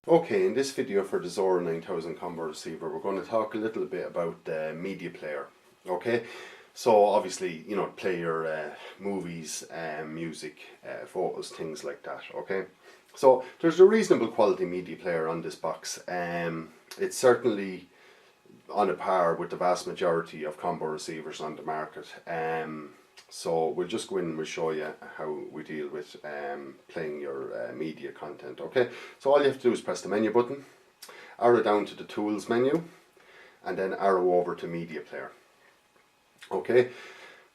Okay, in this video for the Xoro 9000 combo receiver, we're going to talk a little bit about the media player. Okay, so obviously, play your movies, music, photos, things like that. Okay, so there's a reasonable quality media player on this box. It's certainly on a par with the vast majority of combo receivers on the market. So we'll just go in and we'll show you how we deal with playing your media content. Okay, so all you have to do is press the menu button, arrow down to the tools menu, and then arrow over to media player. Okay,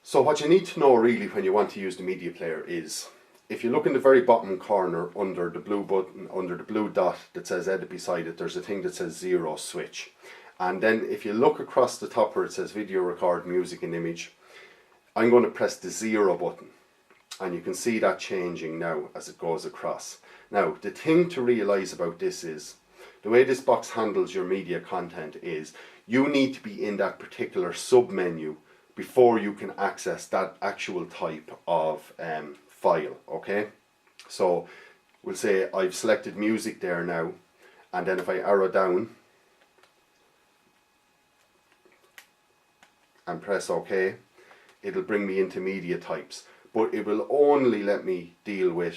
so what you need to know really when you want to use the media player is, if you look in the very bottom corner under the blue button, under the blue dot that says edit beside it, there's a thing that says Xero switch. And then if you look across the top where it says video, record, music and image, I'm going to press the Xero button, and you can see that changing now as it goes across. Now, the thing to realise about this is, the way this box handles your media content is, you need to be in that particular sub-menu before you can access that actual type of file, okay? So, we'll say I've selected music there now, and then if I arrow down and press OK, it'll bring me into media types, but it will only let me deal with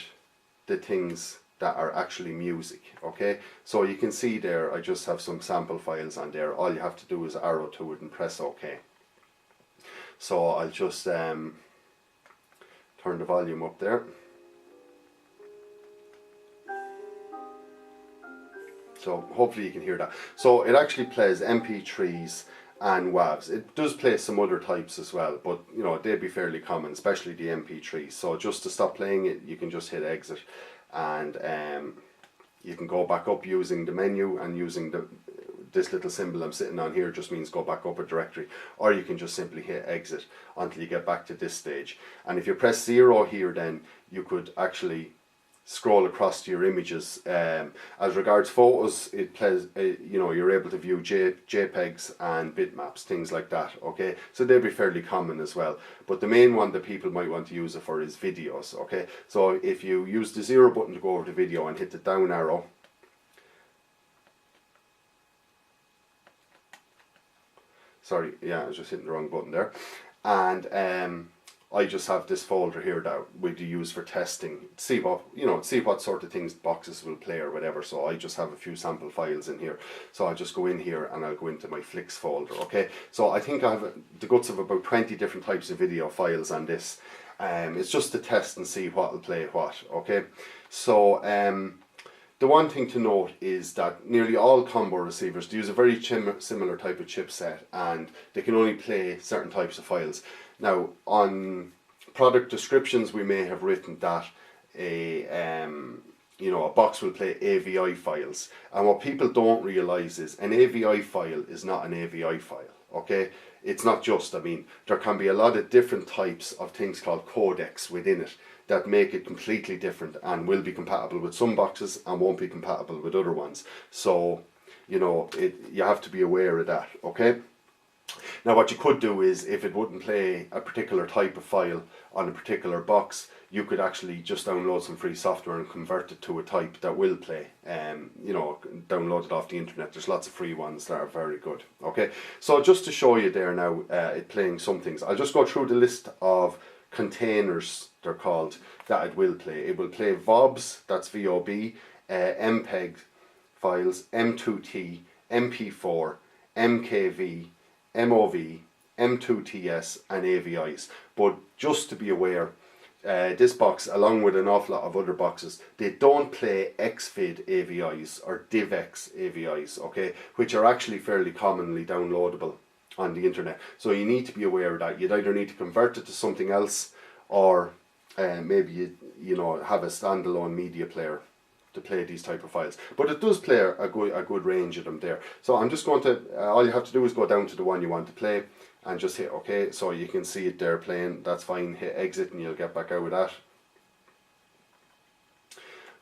the things that are actually music. Okay, so you can see there I just have some sample files on there. All you have to do is arrow to it and press OK. So I'll just turn the volume up there. So hopefully you can hear that. So it actually plays MP3s and WAVs. It does play some other types as well, but they'd be fairly common, especially the MP3s. So just to stop playing it, you can just hit exit, and you can go back up using the menu, and using this little symbol I'm sitting on here just means go back up a directory, or you can just simply hit exit until you get back to this stage. And if you press 0 here, then you could actually scroll across to your images. As regards photos, it plays, you're able to view JPEGs and bitmaps, things like that. Okay, so they'll be fairly common as well. But the main one that people might want to use it for is videos. Okay, so if you use the 0 button to go over to video and hit the down arrow, sorry, yeah, I was just hitting the wrong button there, and I just have this folder here that we do use for testing, see what sort of things boxes will play or whatever. So I just have a few sample files in here. So I'll just go in here and I'll go into my flicks folder. Okay, so I think I have the guts of about 20 different types of video files on this. It's just to test and see what will play what. Okay, so the one thing to note is that nearly all combo receivers use a very similar type of chipset, and they can only play certain types of files. Now, on product descriptions, we may have written that a box will play AVI files, and what people don't realise is an AVI file is not an AVI file. Okay, it's not just. There can be a lot of different types of things called codecs within it that make it completely different and will be compatible with some boxes and won't be compatible with other ones. So, you have to be aware of that. Okay. Now what you could do is, if it wouldn't play a particular type of file on a particular box, you could actually just download some free software and convert it to a type that will play. Download it off the internet. There's lots of free ones that are very good. Okay, so just to show you there now, it playing some things. I'll just go through the list of containers, they're called, that it will play. It will play VOBs, that's VOB, MPEG files, M2T, MP4, MKV, MOV, M2TS and AVIs. But just to be aware, this box, along with an awful lot of other boxes, they don't play XVID AVIs or DivX AVIs, okay, which are actually fairly commonly downloadable on the internet. So you need to be aware of that. You'd either need to convert it to something else, or maybe you have a standalone media player to play these type of files. But it does play a good range of them there. So I'm just going to, all you have to do is go down to the one you want to play and just hit OK. So you can see it there playing, that's fine. Hit exit and you'll get back out of that.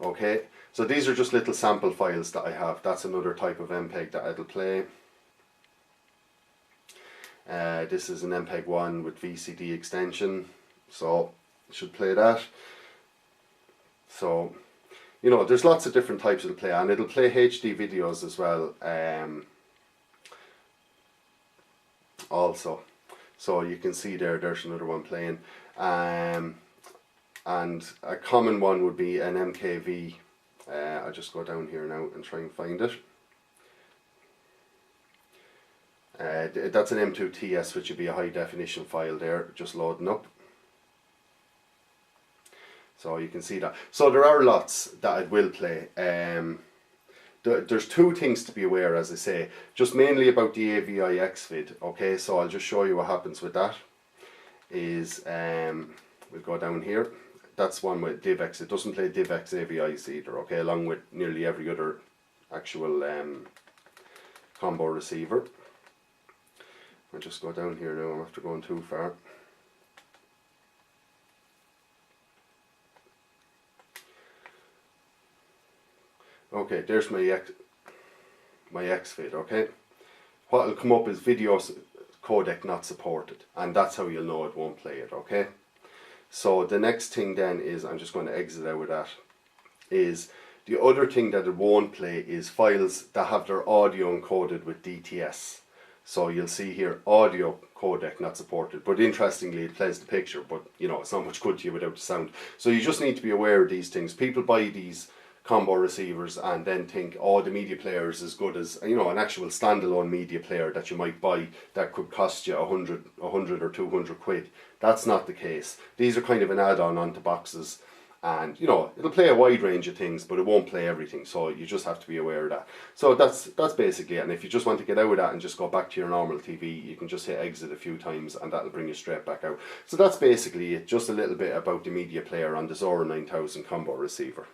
Okay, so these are just little sample files that I have. That's another type of MPEG that it'll play. This is an MPEG-1 with VCD extension, so it should play that. So you know, there's lots of different types it'll play, and it'll play HD videos as well, also. So you can see there's another one playing. And a common one would be an MKV. I'll just go down here now and try and find it. That's an M2TS, which would be a high definition file there, just loading up. So you can see that. So there are lots that it will play. There's two things to be aware, as I say, just mainly about the AVI Xvid. Okay, so I'll just show you what happens with that. Is we'll go down here. That's one with DivX. It doesn't play DivX AVIs either. Okay, along with nearly every other actual combo receiver. I'll just go down here now. I'm after going too far. Okay, there's my Xvid, okay? What will come up is video codec not supported, and that's how you'll know it won't play it, okay? So the next thing then is, I'm just going to exit out of that, is the other thing that it won't play is files that have their audio encoded with DTS. So you'll see here, audio codec not supported, but interestingly it plays the picture, but you know, it's not much good to you without the sound. So you just need to be aware of these things. People buy these combo receivers and then think, oh, the media player is as good as, you know, an actual standalone media player that you might buy that could cost you 100 or 200 quid. That's not the case. These are kind of an add-on onto boxes, and you know, it'll play a wide range of things, but it won't play everything, so you just have to be aware of that. So that's basically it. And if you just want to get out of that and just go back to your normal TV, you can just hit exit a few times and that'll bring you straight back out. So that's basically it, just a little bit about the media player on the Xoro 9000 combo receiver.